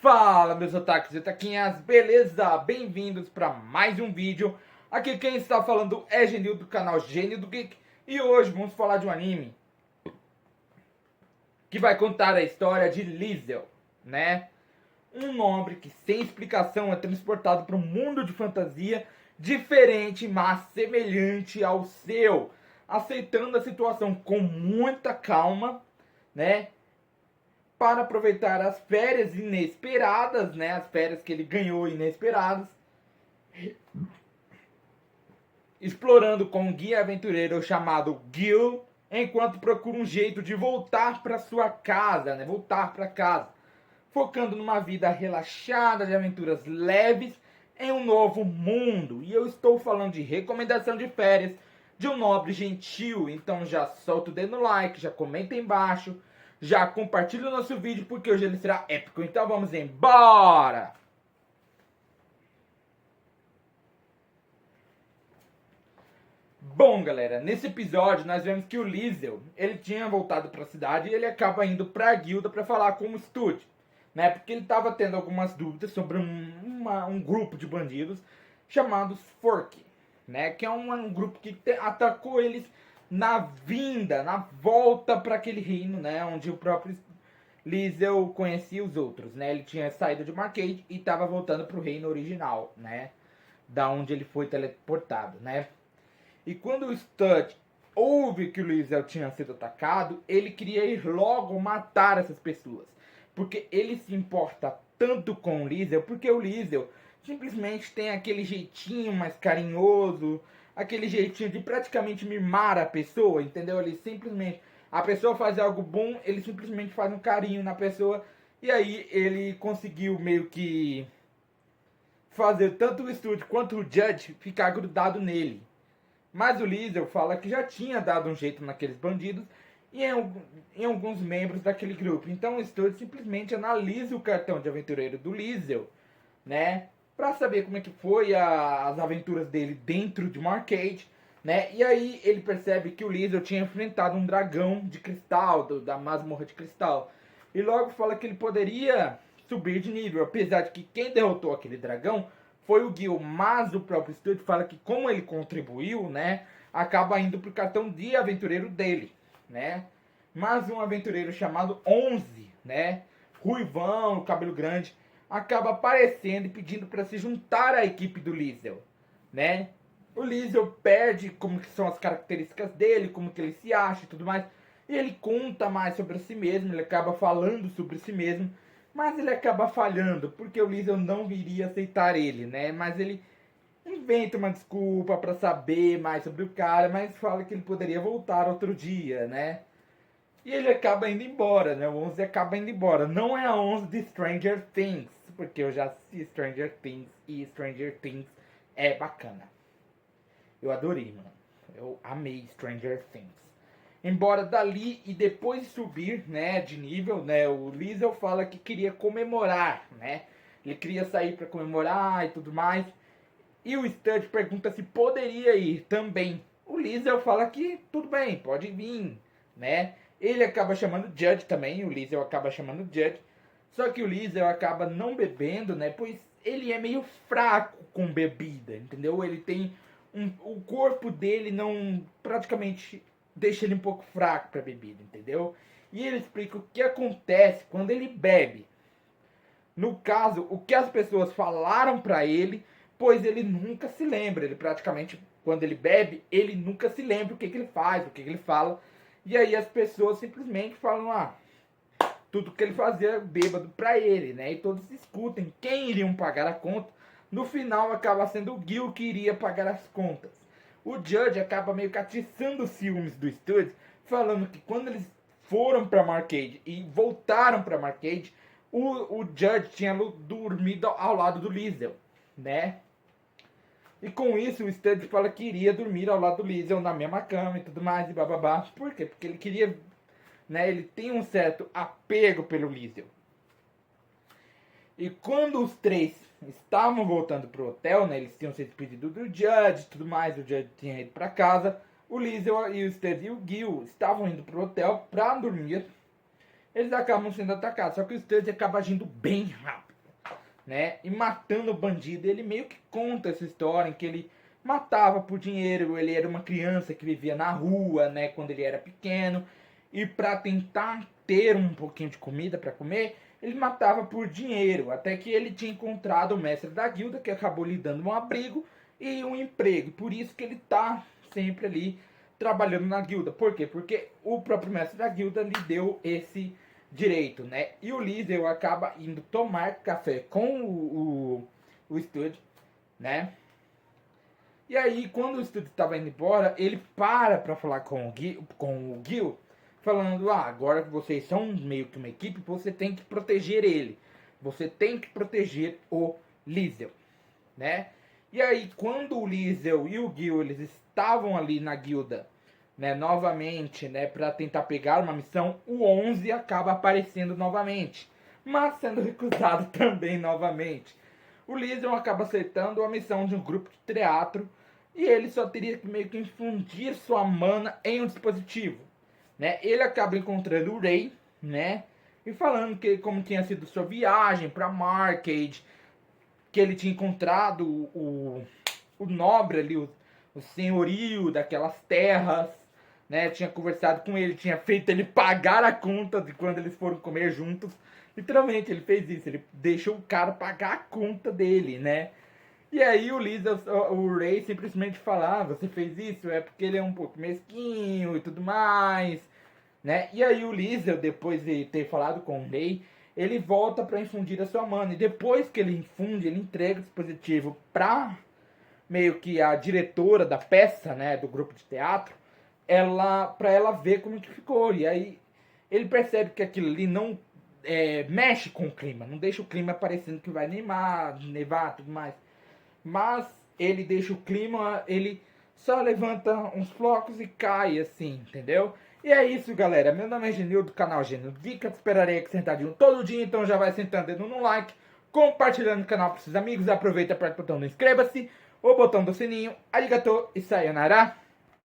Fala, meus otakus e taquinhas, beleza? Bem-vindos para mais um vídeo. Aqui quem está falando é Genil do canal Gênio do Geek. E hoje vamos falar de um anime que vai contar a história de Liesel, né? Um nobre que sem explicação é transportado para um mundo de fantasia diferente, mas semelhante ao seu, aceitando a situação com muita calma, né? Para aproveitar as férias inesperadas, né? As férias que ele ganhou inesperadas, explorando com um guia aventureiro chamado Gil, enquanto procura um jeito de voltar para sua casa, né? Voltar para casa, focando numa vida relaxada de aventuras leves em um novo mundo. E eu estou falando de recomendação de férias de um nobre gentil. Então já solta o dedo no like, já comenta aí embaixo, já compartilha o nosso vídeo porque hoje ele será épico. Então vamos embora! Bom, galera, nesse episódio nós vemos que o Liesel, ele tinha voltado para a cidade e ele acaba indo para a guilda para falar com o Stud, né? Porque ele estava tendo algumas dúvidas sobre um grupo de bandidos chamados Fork, né? Que é um grupo que atacou eles na volta para aquele reino, né? Onde o próprio Liesel conhecia os outros, né? Ele tinha saído de Marcade e estava voltando para o reino original, né? Da onde ele foi teleportado, né? E quando o Stud ouve que o Liesel tinha sido atacado, ele queria ir logo matar essas pessoas. Porque ele se importa tanto com o Liesel, porque o Liesel simplesmente tem aquele jeitinho mais carinhoso, aquele jeitinho de praticamente mimar a pessoa, entendeu? Ele simplesmente, a pessoa faz algo bom, ele simplesmente faz um carinho na pessoa, e aí ele conseguiu meio que fazer tanto o Stud quanto o Judge ficar grudado nele. Mas o Liesel fala que já tinha dado um jeito naqueles bandidos e em alguns membros daquele grupo. Então o Stud simplesmente analisa o cartão de aventureiro do Liesel, né? Pra saber como é que foi as aventuras dele dentro de Marcade, né? E aí ele percebe que o Liesel tinha enfrentado um dragão de cristal, da masmorra de cristal. E logo fala que ele poderia subir de nível, apesar de que quem derrotou aquele dragão foi o Gil, mas o próprio Stud fala que como ele contribuiu, né, acaba indo pro cartão de aventureiro dele, né? Mas um aventureiro chamado 11, né, ruivão, cabelo grande, acaba aparecendo e pedindo para se juntar à equipe do Liesel, né? O Liesel perde como que são as características dele, como que ele se acha e tudo mais. E ele conta mais sobre si mesmo, ele acaba falando sobre si mesmo. Mas ele acaba falhando, porque o Liesel não iria aceitar ele, né? Mas ele inventa uma desculpa para saber mais sobre o cara, mas fala que ele poderia voltar outro dia, né? E ele acaba indo embora, né? O 11 acaba indo embora. Não é a 11 de Stranger Things, porque eu já assisti Stranger Things e Stranger Things é bacana. Eu adorei, mano. Eu amei Stranger Things. Embora dali e depois de subir, né, de nível, né, o Liesel fala que queria comemorar, né? Ele queria sair para comemorar e tudo mais. E o Stud pergunta se poderia ir também. O Liesel fala que tudo bem, pode vir, né? Ele acaba chamando o Judge também, o Liesel acaba chamando o Judge. Só que o Liesel acaba não bebendo, né? Pois ele é meio fraco com bebida, entendeu? Ele tem o corpo dele não praticamente deixa ele um pouco fraco para bebida, entendeu? E ele explica o que acontece quando ele bebe. No caso, o que as pessoas falaram para ele, pois ele nunca se lembra. Ele praticamente, quando ele bebe, ele nunca se lembra o que ele faz, o que ele fala. E aí as pessoas simplesmente falam, tudo que ele fazia é bêbado para ele, né? E todos discutem quem iriam pagar a conta. No final acaba sendo o Gil que iria pagar as contas. O Judge acaba meio que atiçando os ciúmes do Stud, falando que quando eles foram para Marcade e voltaram para Marcade, o Judge tinha dormido ao lado do Liesel, né? E com isso o Stud fala que iria dormir ao lado do Liesel na mesma cama e tudo mais e bababá. Por quê? Porque ele queria, né? Ele tem um certo apego pelo Liesel. E quando os três estavam voltando pro hotel, né? Eles tinham se despedido do Judge e tudo mais, o Judge tinha ido para casa. O Liesel e o Stud e o Gil estavam indo pro hotel para dormir. eles acabam sendo atacados. Só que o Studs acaba agindo bem rápido, né? E matando o bandido. Ele meio que conta essa história em que ele matava por dinheiro. Ele era uma criança que vivia na rua, né? Quando ele era pequeno. E para tentar ter um pouquinho de comida para comer, ele matava por dinheiro. Até que ele tinha encontrado o mestre da guilda, que acabou lhe dando um abrigo e um emprego. Por isso que ele tá sempre ali trabalhando na guilda. Por quê? Porque o próprio mestre da guilda lhe deu esse direito, né? E o Liesel acaba indo tomar café com o Stud, né? E aí, quando o Stud estava indo embora, ele para falar com o Gil, falando, agora que vocês são meio que uma equipe, você tem que proteger ele. Você tem que proteger o Liesel, né? E aí, quando o Liesel e o Gil, eles estavam ali na guilda, né, novamente, né, para tentar pegar uma missão, o 11 acaba aparecendo novamente, mas sendo recusado também novamente. O Liesel acaba aceitando a missão de um grupo de teatro e ele só teria que meio que infundir sua mana em um dispositivo, né? Ele acaba encontrando o Ray, né, e falando que como tinha sido sua viagem para Marcade, que ele tinha encontrado o nobre ali, o senhorio daquelas terras, né? Tinha conversado com ele, tinha feito ele pagar a conta de quando eles foram comer juntos. Literalmente, ele fez isso, ele deixou o cara pagar a conta dele, né? E aí o Ray simplesmente fala, você fez isso é porque ele é um pouco mesquinho e tudo mais, né? E aí o Liesel, depois de ter falado com o Ray, ele volta para infundir a sua mana. E depois que ele infunde, ele entrega o dispositivo pra meio que a diretora da peça, né, do grupo de teatro, para ela ver como que ficou. E aí ele percebe que aquilo ali não mexe com o clima, não deixa o clima parecendo que vai nevar, tudo mais. Mas ele deixa o clima, ele só levanta uns flocos e cai assim, entendeu? E é isso, galera. Meu nome é Genil, do canal Genil Dicas. Esperarei acrescentadinho todo dia, então já vai sentando dedo no like, compartilhando o canal para seus amigos. Aproveita para o botão do inscreva-se, o botão do sininho. Arigatou e sayonara.